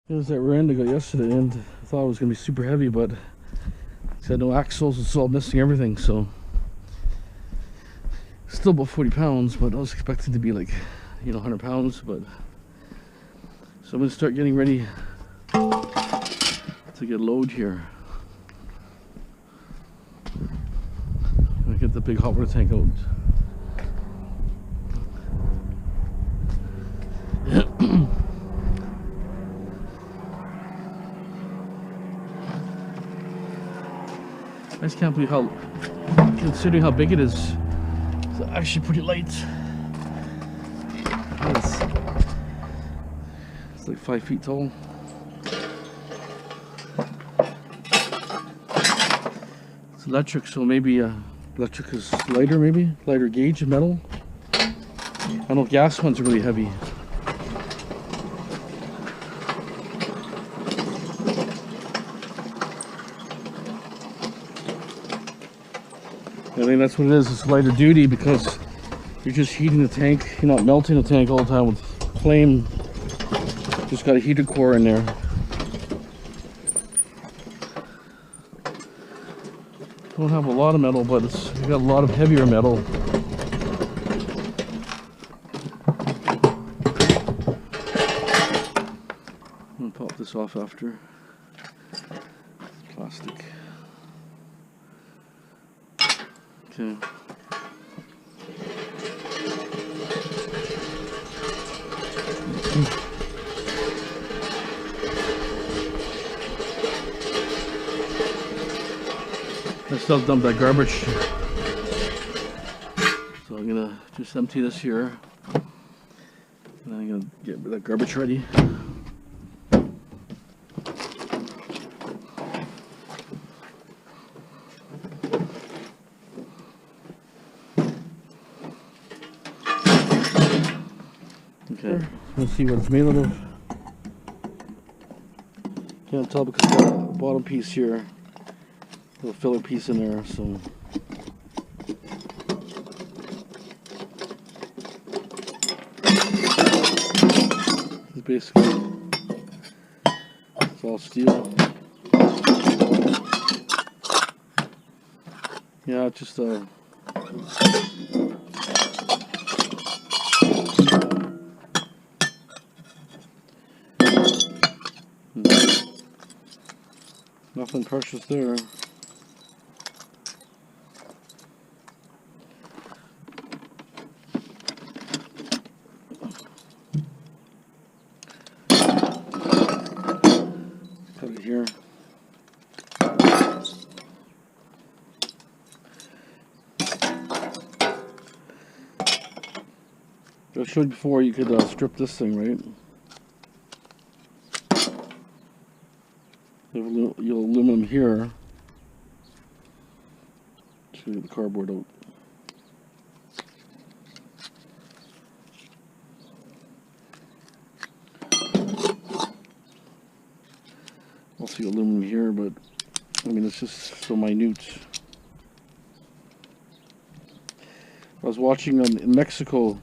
It was that rear end I got yesterday, and I thought it was going to be super heavy, but it had no axles. It's all missing everything, so still about 40 pounds, but I was expecting to be like, 100 pounds. But so I'm going to start getting ready to get a load here. I'm going to get the big hot water tank out. I just can't believe how, considering how big it is, it's actually pretty light. It's like 5 feet tall. It's electric, so maybe electric is lighter, lighter gauge of metal. I know gas ones are really heavy. I think that's what it is. It's lighter duty because you're just heating the tank. You're not melting the tank all the time with flame. Just got a heated core in there. Don't have a lot of metal, but we got a lot of heavier metal. I'm gonna pop this off after. It's plastic. Okay. I still dump that garbage, so I'm gonna just empty this here, and I'm gonna get that garbage ready. Okay, let's see what it's made out of. Can't tell because it's got a bottom piece here, a little filler piece in there, so. It's basically, it's all steel. Yeah, it's just nothing precious there. Cut it here. I showed before you could strip this thing, right? You have aluminum here to get the cardboard out. Also aluminum here, but I mean it's just so minute. I was watching in Mexico,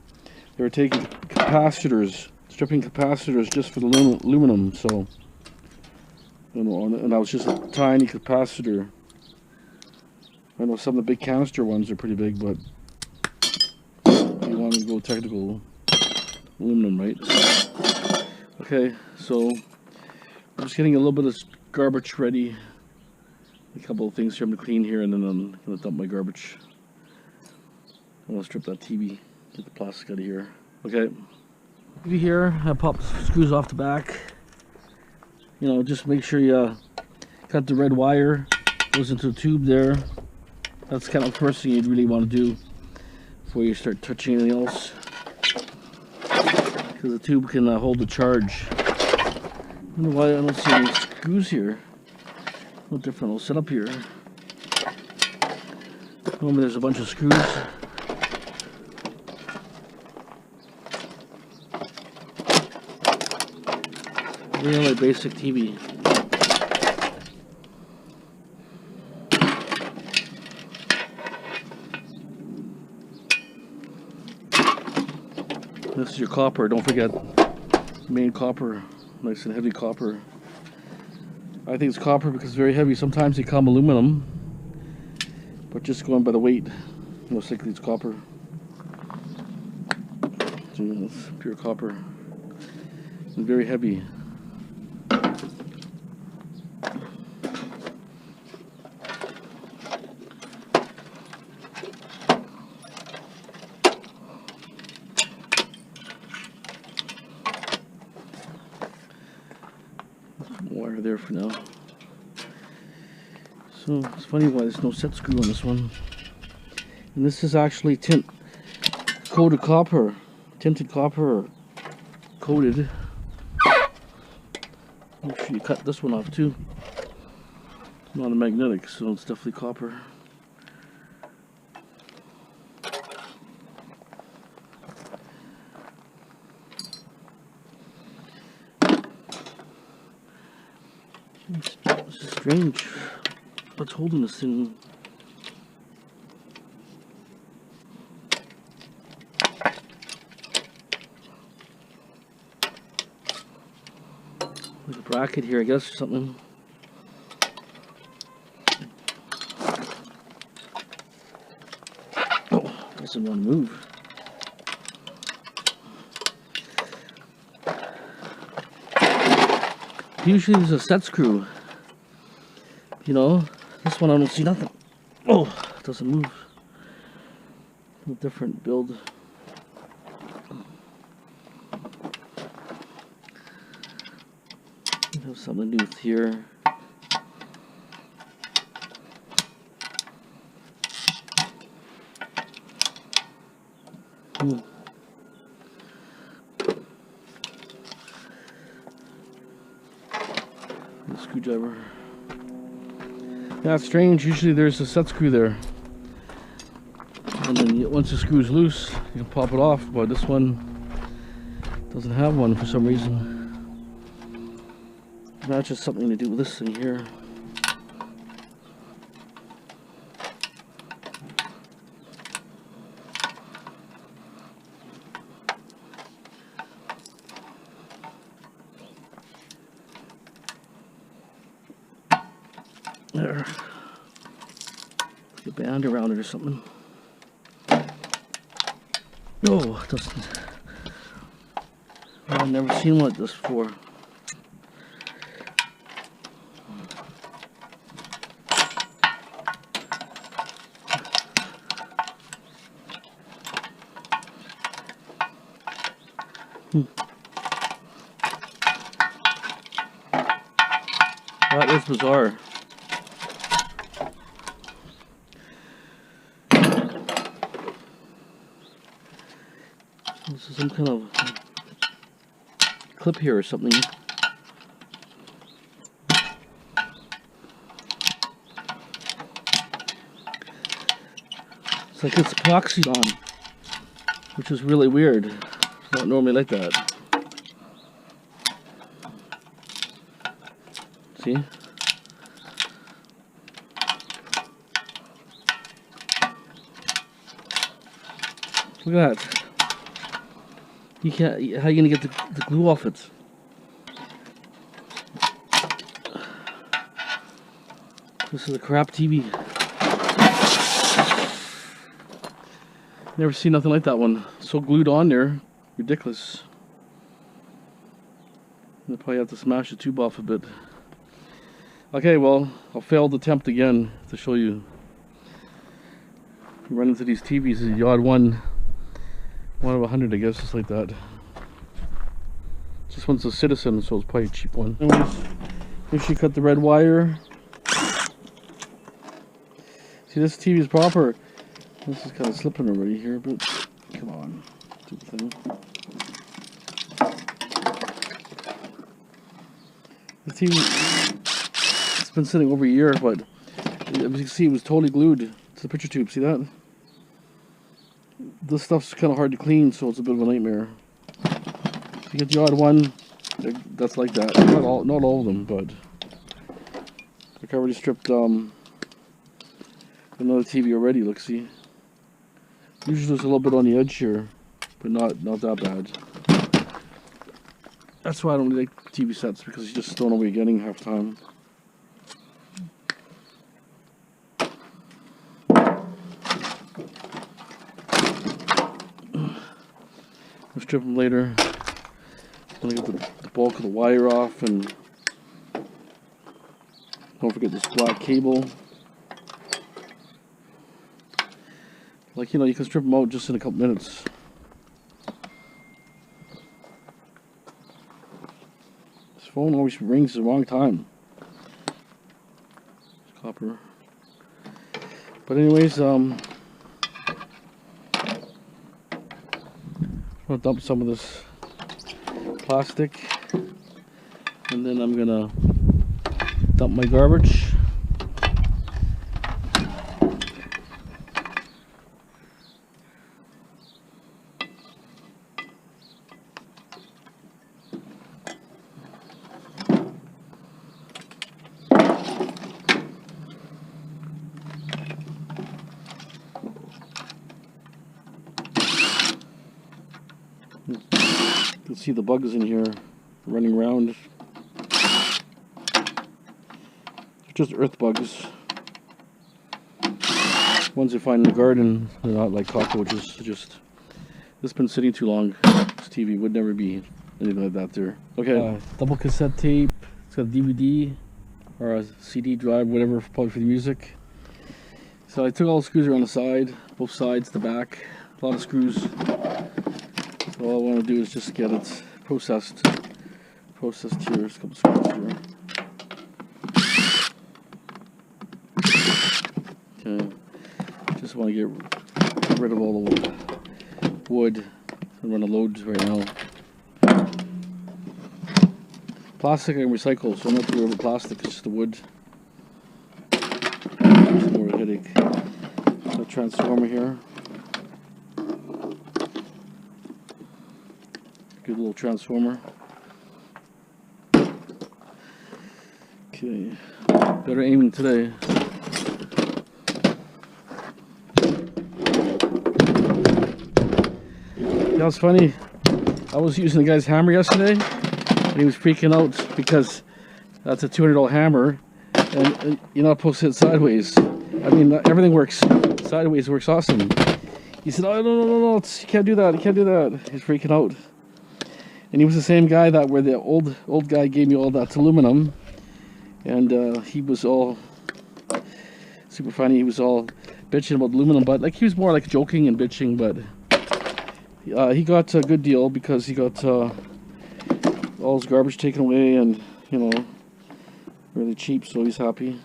they were taking capacitors, stripping capacitors just for the aluminum, so. And that was just a tiny capacitor. I know some of the big canister ones are pretty big, but if you want to go technical, aluminum, right? Okay, so I'm just getting a little bit of garbage ready. A couple of things here I'm going to clean here, and then I'm going to dump my garbage. I'm going to strip that TV, get the plastic out of here. Okay. Here, I popped the screws off the back. Just make sure you cut the red wire, goes into the tube there. That's kind of the first thing you'd really want to do before you start touching anything else, because the tube can hold the charge. I don't know why I don't see any screws here. A little different. I'll set up here. Normally there's a bunch of screws. Really like basic TV. This is your copper, don't forget. Main copper Nice and heavy copper. I think it's copper because it's very heavy. Sometimes they come aluminum, but just going by the weight, most likely it's copper. So it's pure copper. And very heavy. Wire there for now. So it's funny why there's no set screw on this one. And this is actually coated copper, tinted copper, coated. Make sure you cut this one off too. It's not a magnetic, so it's definitely copper. This is strange. What's holding this thing? Like a bracket here, I guess, or something. Oh, doesn't want to move. Usually there's a set screw. You know, this one I don't see nothing. Oh, it doesn't move. A different build. It has something to do with here. Screwdriver. Yeah, it's strange. Usually there's a set screw there, and then once the screw is loose, you can pop it off. But this one doesn't have one for some reason. That's just something to do with this thing here. There. Put a band around it or something. No, it doesn't. I've never seen one like this before. That is bizarre. This is some kind of clip here or something. It's like it's epoxied on, which is really weird. It's not normally like that. See? Look at that. You can't. How are you gonna get the glue off it? This is a crap TV. Never seen nothing like that one. So glued on there, ridiculous. I'll probably have to smash the tube off a bit. Okay, well, I'll failed attempt again to show you. You run into these TVs, the odd one of 100, I guess, just like that. This one's a Citizen, so it's probably a cheap one. Anyways, make sure you cut the red wire. See, this TV is proper. This is kind of slipping already here, but come on, do the thing. The TV, it's been sitting over a year, but as you can see, it was totally glued to the picture tube. See that? This stuff's kind of hard to clean, so it's a bit of a nightmare. You get the odd one that's like that. Not all of them, but like I already stripped another TV already. Look, see. Usually there's a little bit on the edge here, but not that bad. That's why I don't really like TV sets, because you just don't know what you're getting half the time. I'll strip them later. I'm gonna get the bulk of the wire off, and don't forget this black cable. Like, you know, you can strip them out just in a couple minutes. This phone always rings the wrong time. It's copper. But anyways, I'm gonna dump some of this plastic, and then I'm gonna dump my garbage. You can see the bugs in here running around. They're just earth bugs. Ones you find in the garden. They're not like cockroaches. They're just, this has been sitting too long. This TV would never be anything like that there. Okay. Double cassette tape. It's got a DVD or a CD drive, whatever, probably for the music. So I took all the screws around the side, both sides, the back, a lot of screws. So all I want to do is just get it processed here. There's a couple screws here. Okay. Just want to get rid of all the wood. I'm running loads right now. Plastic I can recycle, so I'm not too worried about plastic. It's just the wood. It's more of a headache. So transformer here. Good little transformer. Okay, better aiming today. That was funny. I was using the guy's hammer yesterday, and he was freaking out because that's a $200 hammer, and you're not supposed to hit sideways. I mean, everything works sideways. Works awesome. He said, "Oh no, you can't do that. You can't do that." He's freaking out. And he was the same guy that where the old guy gave me all that aluminum, and he was all super funny. He was all bitching about aluminum, but like he was more like joking and bitching. But he got a good deal because he got all his garbage taken away, and you know, really cheap. So he's happy.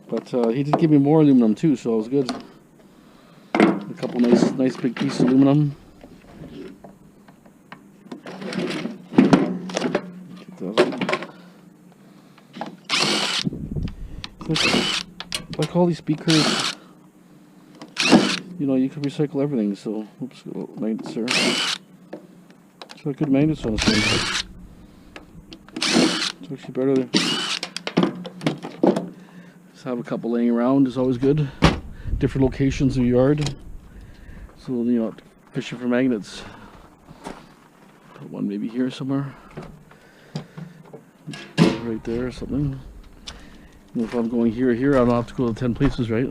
But he did give me more aluminum too, so it was good. A couple nice big pieces of aluminum. Like all these speakers, you know, you can recycle everything. So, oops, magnets there. It's got good magnets on this thing. It's actually better. Just have a couple laying around is always good. Different locations in your yard. So you know, fishing for magnets. Put one maybe here somewhere. Right there or something. And if I'm going here, I don't have to go to 10 places, right?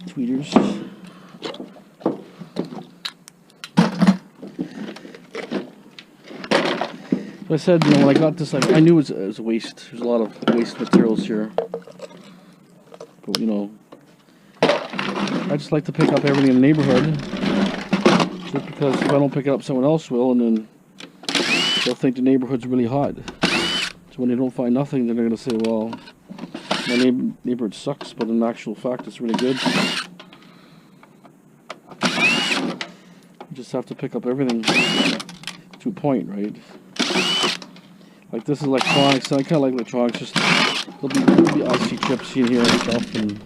Tweeters. So I said, you know, when I got this, I knew it was a waste. There's a lot of waste materials here. But, you know, I just like to pick up everything in the neighborhood, just because if I don't pick it up, someone else will, and then they'll think the neighborhood's really hot. So when they don't find nothing, then they're going to say, well, my neighborhood sucks, but in actual fact, it's really good. You just have to pick up everything to a point, right? Like this is electronics, and I kind of like electronics, just there'll be IC chips in here and stuff, and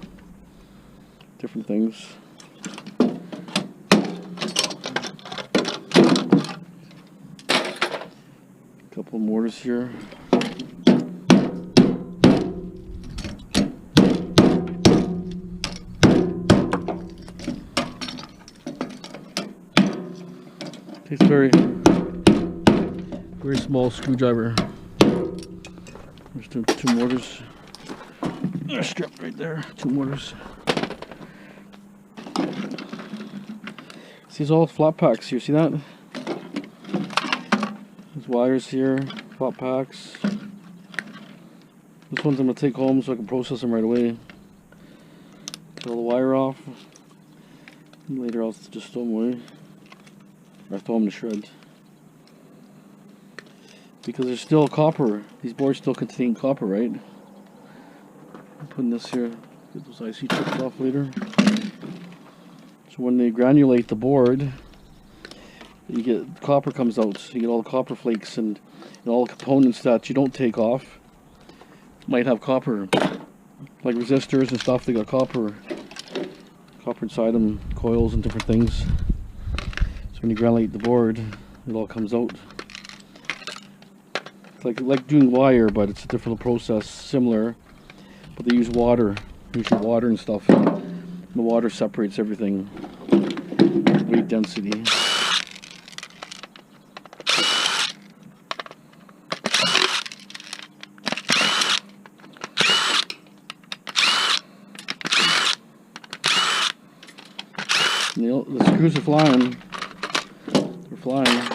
different things. A couple of mortars here. Takes a very small screwdriver. There's two mortars. A strip right there. 2 mortars. These all flat packs here. See that? There's wires here. Flat packs. This one's I'm gonna take home so I can process them right away. Get all the wire off. And later I'll just throw them away. Or throw them to shreds. Because there's still copper. These boards still contain copper, right? I'm putting this here. Get those IC chips off later. So when they granulate the board, you get copper comes out. You get all the copper flakes and all the components that you don't take off might have copper, like resistors and stuff. They got copper inside them, coils and different things. So when you granulate the board, it all comes out. It's like doing wire, but it's a different process, similar. But they use water, usually water and stuff. The water separates everything. Weight density. You know, the screws are flying. They're flying.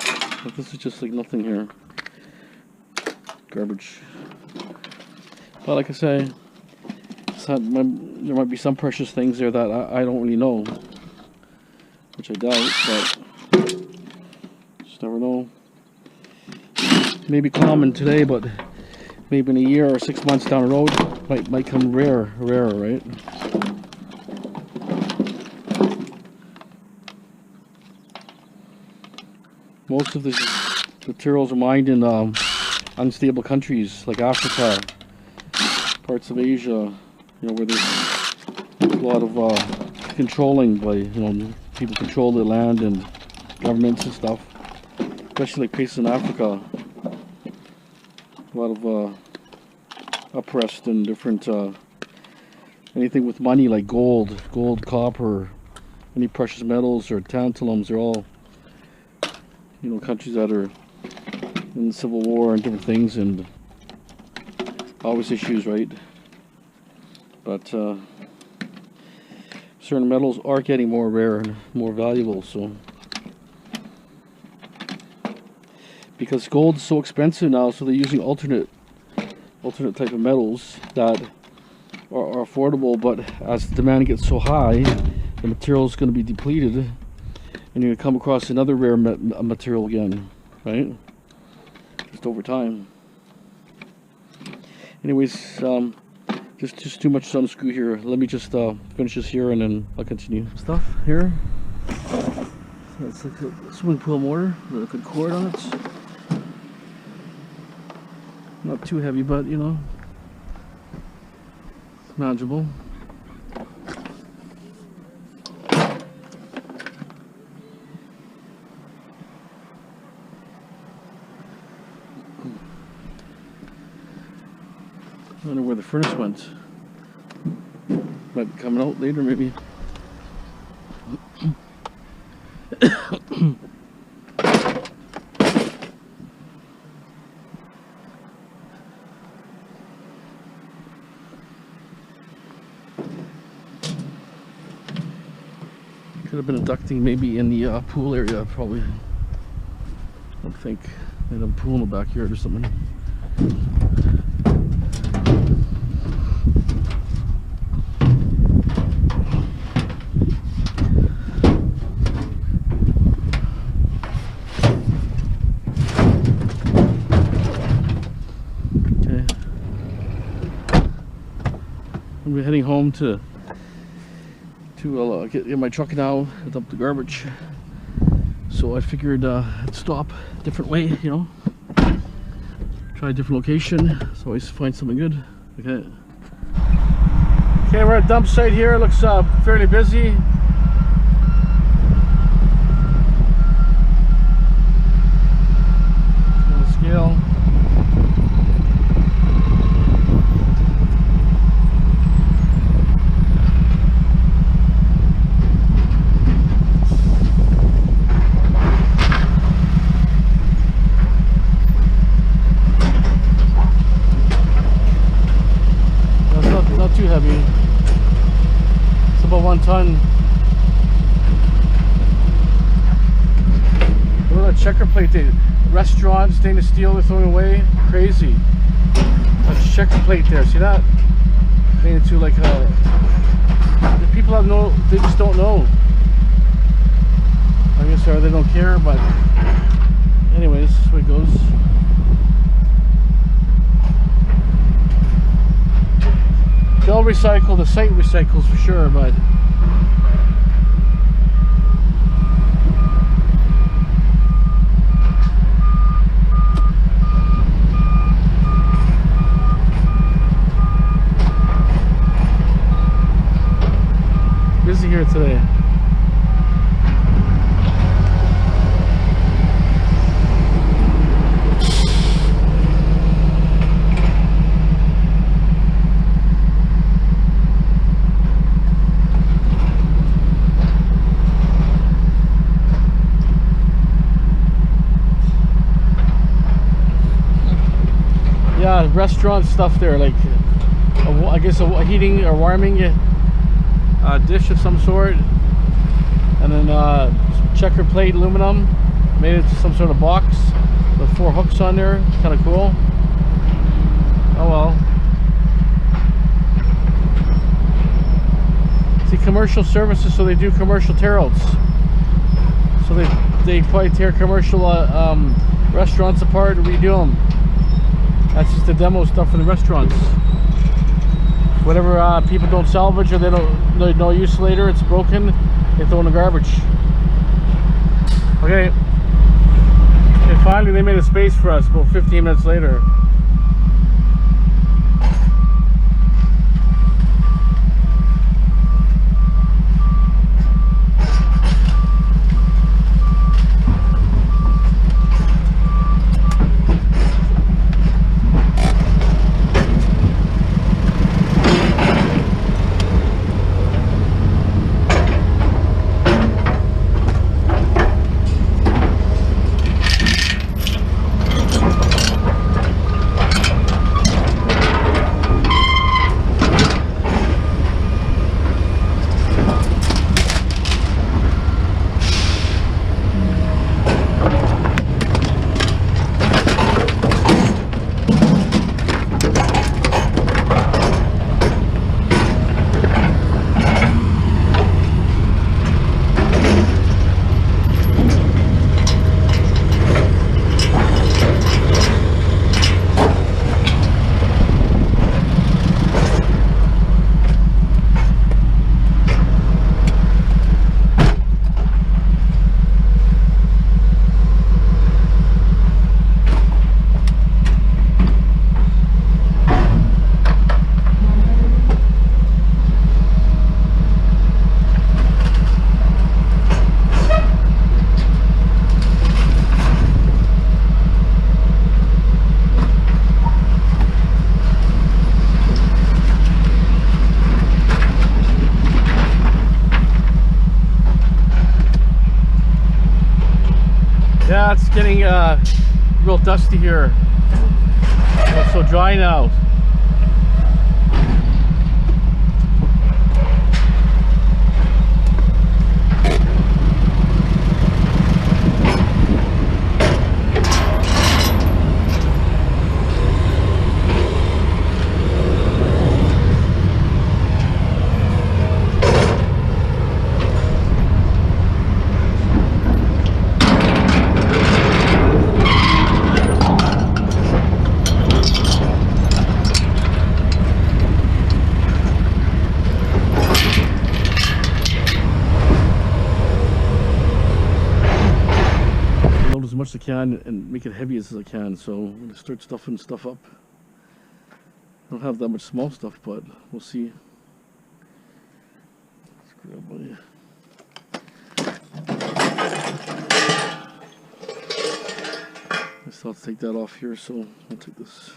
But this is just like nothing here. Garbage. But like I say, there might be some precious things there that I don't really know, which I doubt, but just never know. Maybe common today, but maybe in a year or 6 months down the road might come rarer, right? Most of these materials are mined in unstable countries like Africa, parts of Asia, you know, where there's a lot of controlling by, you know, people control the land and governments and stuff. Especially like places in Africa, a lot of oppressed and different anything with money like gold, copper, any precious metals or tantalums. They're all, you know, countries that are in the civil war and different things, and always issues, right? But certain metals are getting more rare and more valuable, so because gold's so expensive now, so they're using alternate type of metals that are affordable, but as the demand gets so high, the material is going to be depleted, and you're going to come across another rare material again, right? Just over time. Anyways, just too much unscrew here. Let me just finish this here, and then I'll continue. Stuff here. So it's like a swimming pool motor with a good cord on it. Not too heavy, but you know, it's manageable. I wonder where the furnace went. Might be coming out later, maybe. Could have been a ducting maybe in the pool area, probably. I don't think. They had a pool in the backyard or something. We're heading home to get my truck now and dump the garbage. So I figured I'd stop a different way, you know, try a different location, so always find something good. Okay, we're at dump site here. It looks fairly busy. Scale. ton. Look at that checker plate. Restaurant, stainless steel, they're throwing away. Crazy. That's a checker plate there. See that? Made into like a. The people have no. They just don't know. I guess or they don't care, but anyways, this is where it goes. They'll recycle, the site recycles for sure, but busy here today. Yeah, restaurant stuff there, like I guess a heating or warming dish of some sort, and then checker plate aluminum made into some sort of box with 4 hooks on there. Kind of cool. Oh well. See, commercial services, so they do commercial tear outs. So they probably tear commercial restaurants apart and redo them. That's just the demo stuff for the restaurants. Whatever people don't salvage or they don't no use later, it's broken, they throw in the garbage. Okay. And finally they made a space for us about 15 minutes later. Yeah, it's getting real dusty here. It's so dry now. As much as I can and make it heavy as I can, so I'm going to start stuffing stuff up. I don't have that much small stuff, but we'll see. Let's grab my... I still have to take that off here, so I'll take this.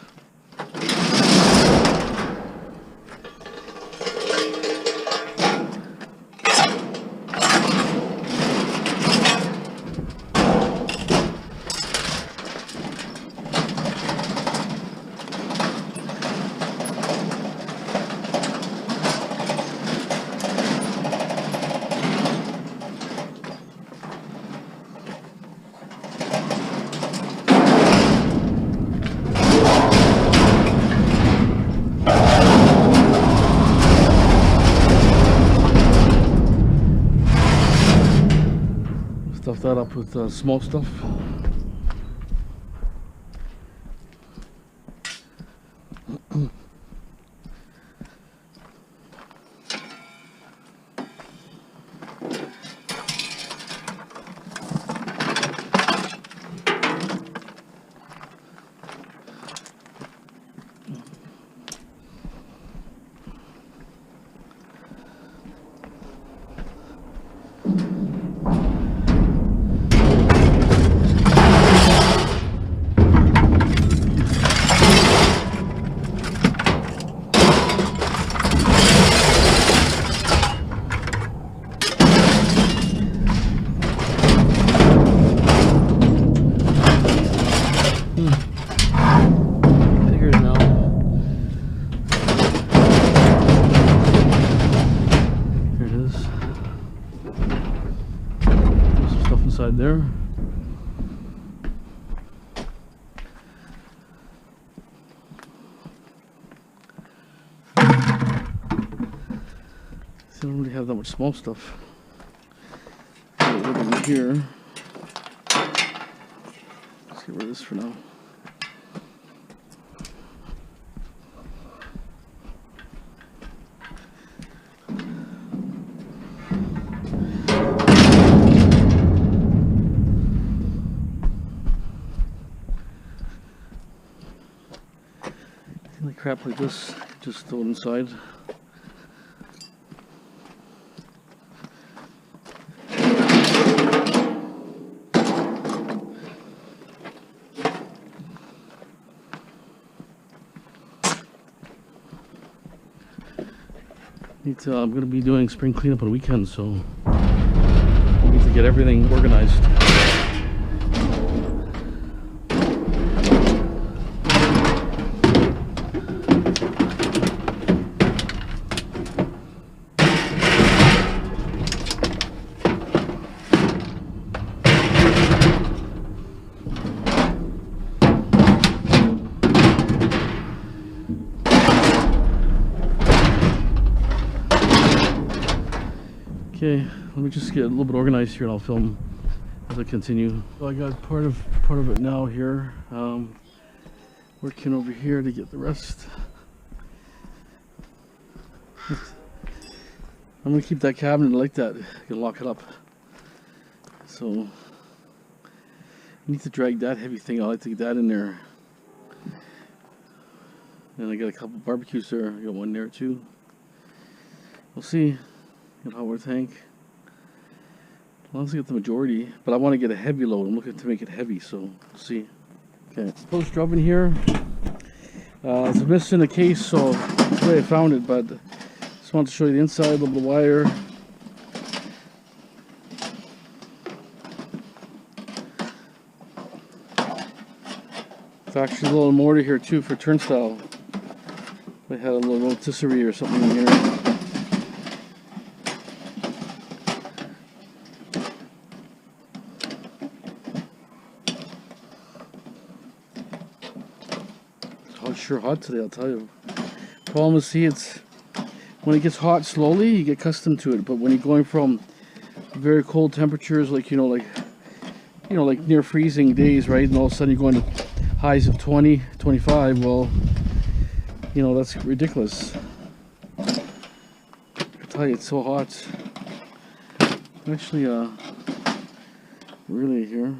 equipped with small stuff. Inside there. See, I don't really have that much small stuff. Over here. Let's get rid of this for now. Crap like this, just throw it inside. I'm going to be doing spring cleanup on weekends, so I need to get everything organized. Okay, let me just get a little bit organized here and I'll film as I continue. So I got part of it now here. Working over here to get the rest. I'm gonna keep that cabinet like that. You can lock it up. So I need to drag that heavy thing. I like to get that in there. And I got a couple barbecues there. I got one there too. We'll see. Hot water tank. As long as I get the majority, but I want to get a heavy load. I'm looking to make it heavy, so we'll see. Okay, post drop in here. It's missing a case, so that's the way I found it. But just wanted to show you the inside, a little bit of wire. There's actually a little mortar here too for turnstile. I had a little rotisserie or something in here. It's sure hot today, I'll tell you. Problem is, see, it's when it gets hot slowly, you get accustomed to it. But when you're going from very cold temperatures, like like near freezing days, right, and all of a sudden you're going to highs of 20, 25. Well, that's ridiculous. I tell you, it's so hot. Actually, really here.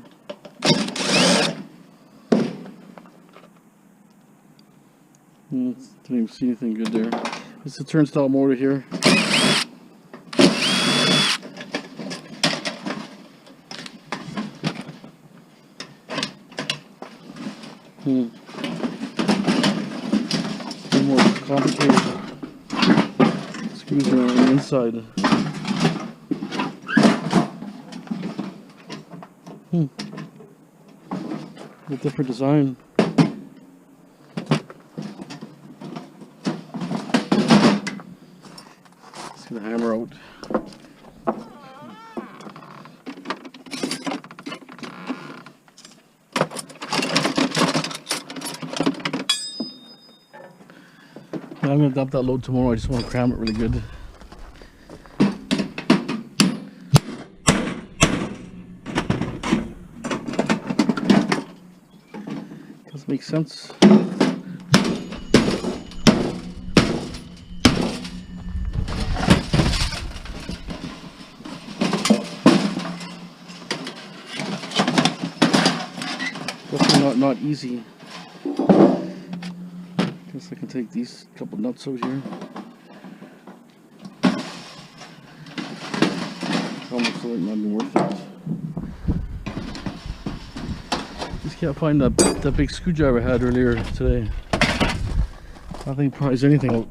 Didn't even see anything good there. It's a turnstile motor here. A little more complicated. Screws are on the inside. A different design. Let's get the hammer out. I'm going to dump that load tomorrow. I just want to cram it really good. Makes sense. Definitely not easy. Guess I can take these couple nuts out here. Almost like not even worth it. Just can't find that big screwdriver I had earlier today. I think probably is anything out.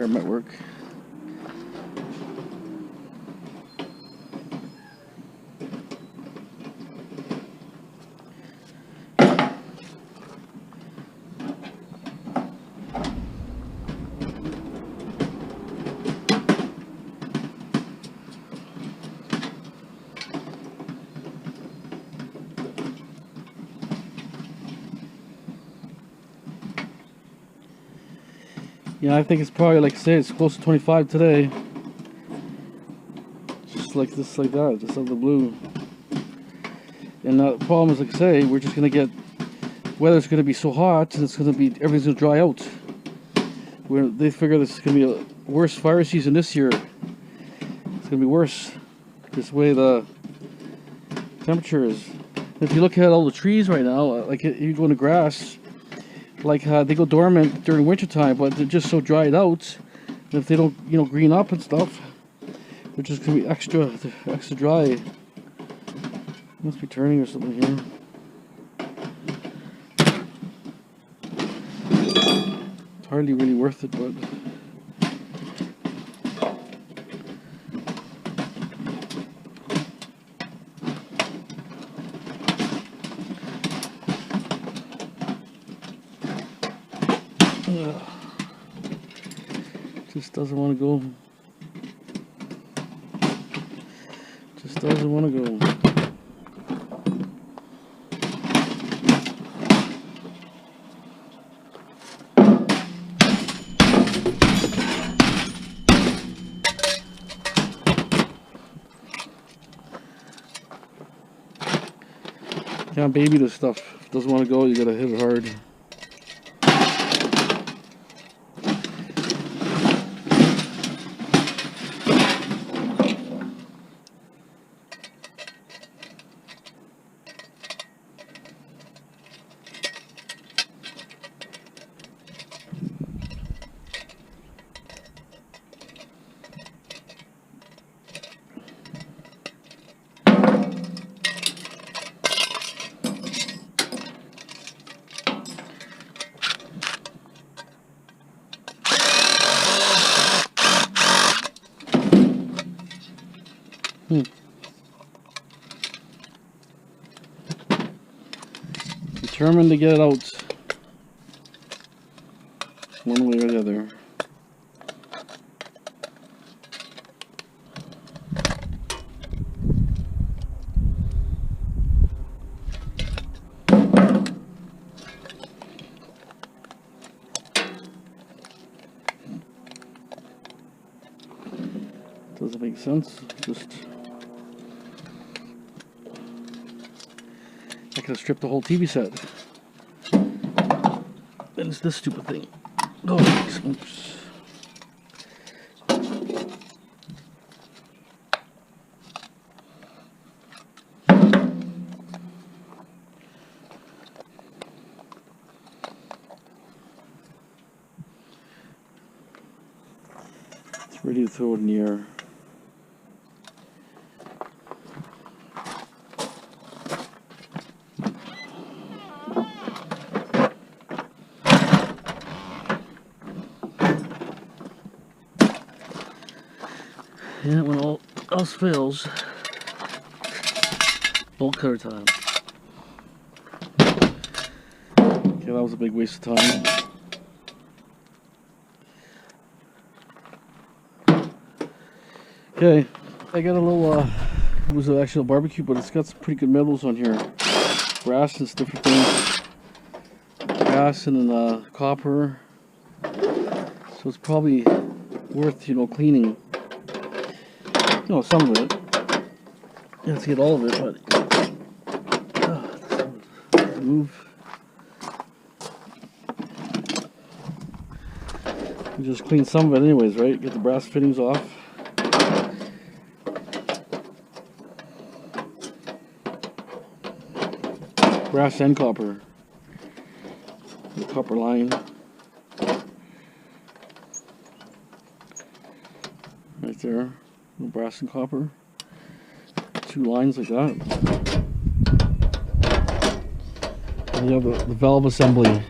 Might work. Yeah, I think it's probably, like I say, it's close to 25 today. Just like this, like that, just out of the blue. And the problem is, like I say, we're just gonna get, weather's gonna be so hot, and it's gonna be, everything's gonna dry out. They figure this is gonna be a worse fire season this year. It's gonna be worse, this way the temperature is. If you look at all the trees right now, like you go in the grass, like they go dormant during winter time, but they're just so dried out. And if they don't, you know, green up and stuff, they're just gonna be extra dry. Must be turning or something here. It's hardly really worth it, but. Just doesn't want to go. Just doesn't want to go. Can't baby this stuff. If it doesn't want to go, you gotta hit it hard. Determined to get it out one way or the other. Doesn't make sense. Just I could have stripped the whole TV set. Then it's this stupid thing. Oh, oops. It's ready to throw it in the air. else fails, bolt cutter time. Okay, that was a big waste of time. Okay, I got a little, it was actually a barbecue, but it's got some pretty good metals on here. Brass and different things. Brass and then copper. So it's probably worth, you know, cleaning. You know, some of it. You have to get all of it, but move. You just clean some of it anyways, right? Get the brass fittings off. Brass and copper. The copper line. Right there. Brass and copper. 2 lines like that. And you have the valve assembly.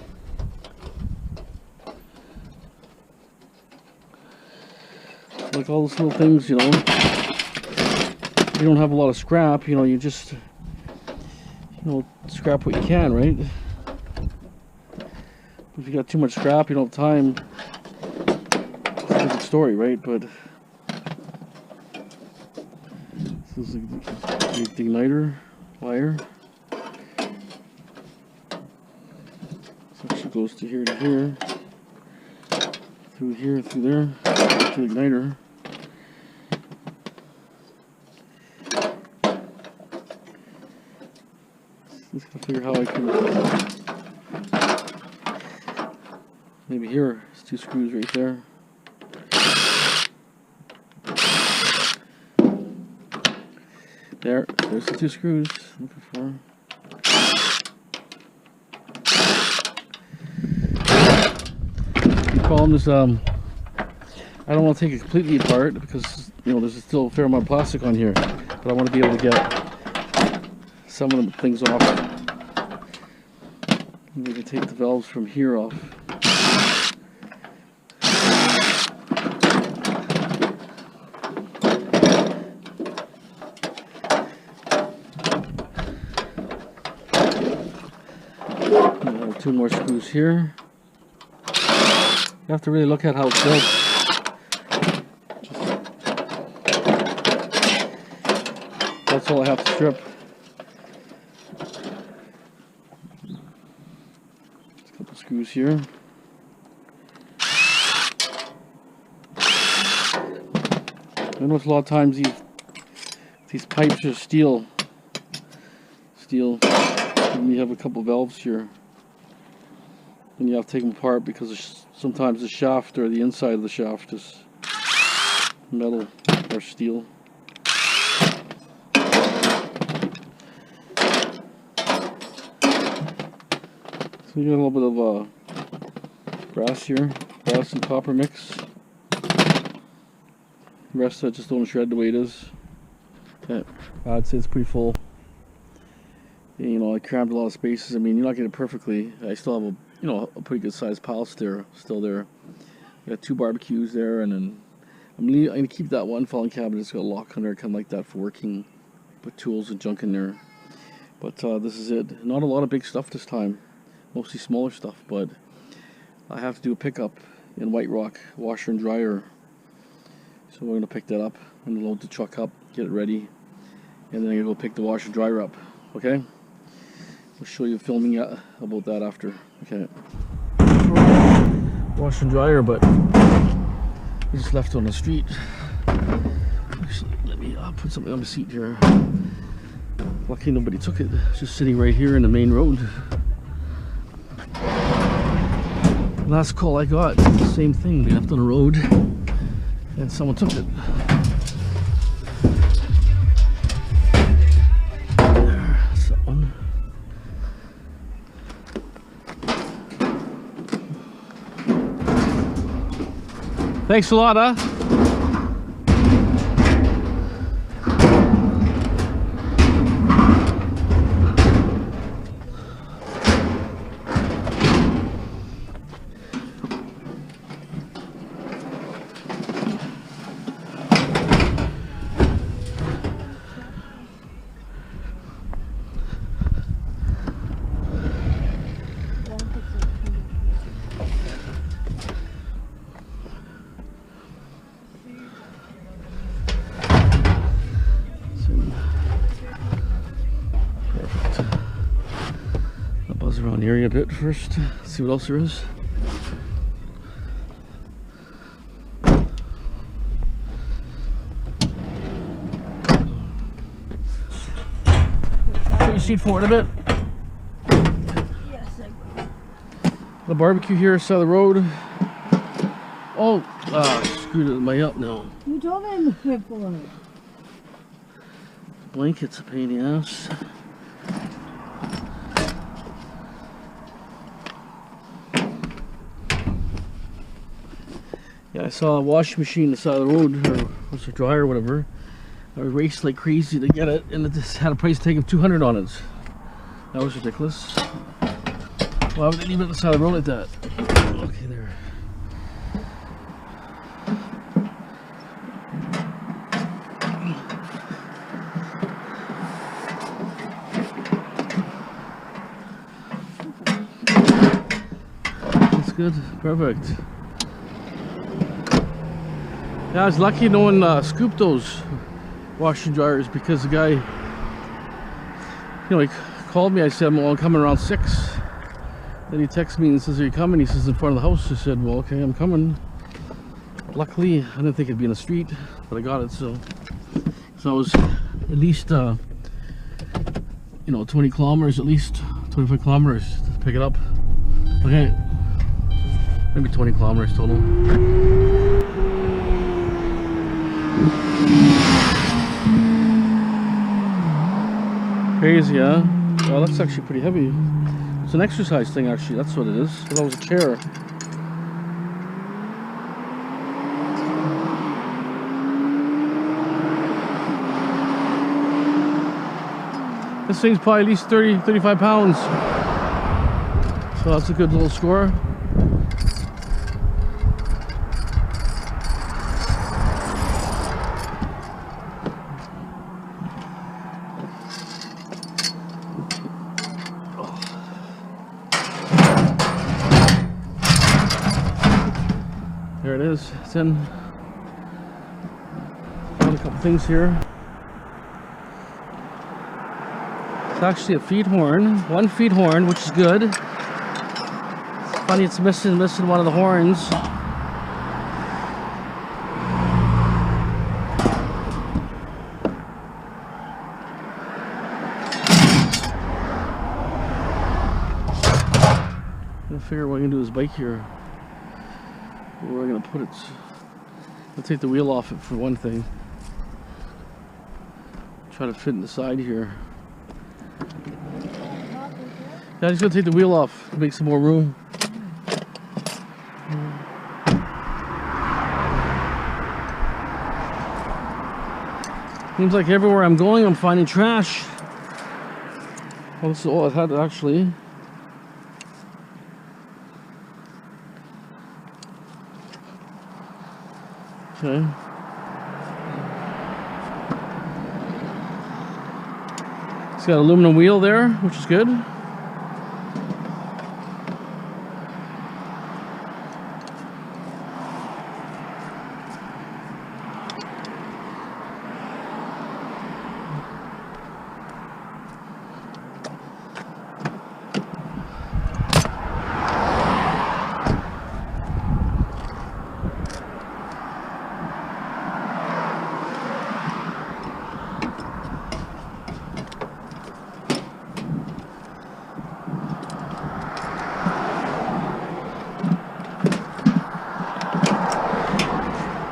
Like all those little things, you know. You don't have a lot of scrap, you know, you just, you know, scrap what you can, right? If you got too much scrap, you don't have time. It's a different story, right? But this is the igniter wire. So it actually goes to here, through here, through there, to the igniter. Just gotta figure how I can. Maybe here, it's 2 screws right there. There's the 2 screws I'm looking for. The problem is, I don't want to take it completely apart because, you know, there's still a fair amount of plastic on here, but I want to be able to get some of the things off. We can take the valves from here off. And 2 more screws here. You have to really look at how it's built. That's all I have to strip. A couple screws here. I notice a lot of times these pipes are steel. And you have a couple valves here. And you have to take them apart because sometimes the shaft or the inside of the shaft is metal or steel. So you got a little bit of brass here, brass and copper mix. The rest of it just don't shred the way it is. Okay. I'd say it's pretty full. You know, I crammed a lot of spaces. I mean, you're not getting it perfectly. I still have a pretty good sized pile still there. I got 2 barbecues there, and then I'm gonna keep that one filing cabinet. It's got a lock under it, kind of like that for working. Put tools and junk in there. But this is it. Not a lot of big stuff this time. Mostly smaller stuff, but I have to do a pickup in White Rock, washer and dryer. So we're gonna pick that up and load the truck up, get it ready, and then I'm gonna go pick the washer and dryer up. Okay? We'll show you filming about that after. Okay. Wash and dryer, but we just left it on the street. Actually, let me put something on the seat here. Lucky nobody took it. It's just sitting right here in the main road. Last call I got, same thing. We left on the road, and someone took it. There's that one. Thanks a lot, huh? around here a bit first, see what else there is. Put your seat forward a bit. Yes, I will. The barbecue here, side of the road. Oh, screwed my up now. You told me to move it forward. Blanket's a pain in the ass. Yeah, I saw a washing machine on the side of the road, or was it a dryer or whatever. I raced like crazy to get it, and it just had a price tag of $200 on it. That was ridiculous. Why would they leave it on the side of the road like that? Okay, there. That's good. Perfect. Yeah, I was lucky no one scooped those washing dryers, because the guy, you know, he called me. I said, well, I'm coming around 6. Then he texted me and says, are you coming? He says, in front of the house. I said, well, okay, I'm coming. Luckily, I didn't think it'd be in the street, but I got it, so I was at least, you know, 20 kilometers, at least 25 kilometers to pick it up. Okay, maybe 20 kilometers total. Crazy, huh? Well, that's actually pretty heavy. It's an exercise thing, actually. That's what it is. I thought it was a chair. This thing's probably at least 30, 35 pounds. So that's a good little score. There it is. It's in. Found a couple things here. It's actually a feed horn. One feed horn, which is good. It's funny, it's missing one of the horns. I'm gonna figure out what I can do with this bike here. Where am I gonna put it? I'll take the wheel off it for one thing. Try to fit in the side here. Yeah, I'm just gonna take the wheel off to make some more room. Seems like everywhere I'm going, I'm finding trash. Well, this is all I had actually. Okay. It's got an aluminum wheel there, which is good.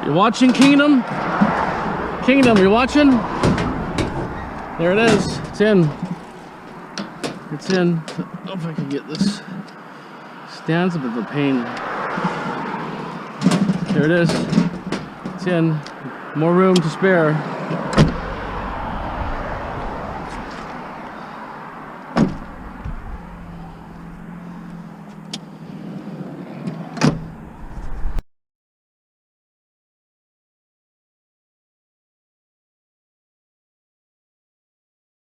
You watching, Kingdom? Kingdom, you watching? There it is. It's in. It's in. I don't know if I can get this. Stand's a bit of a pain. There it is. It's in. More room to spare.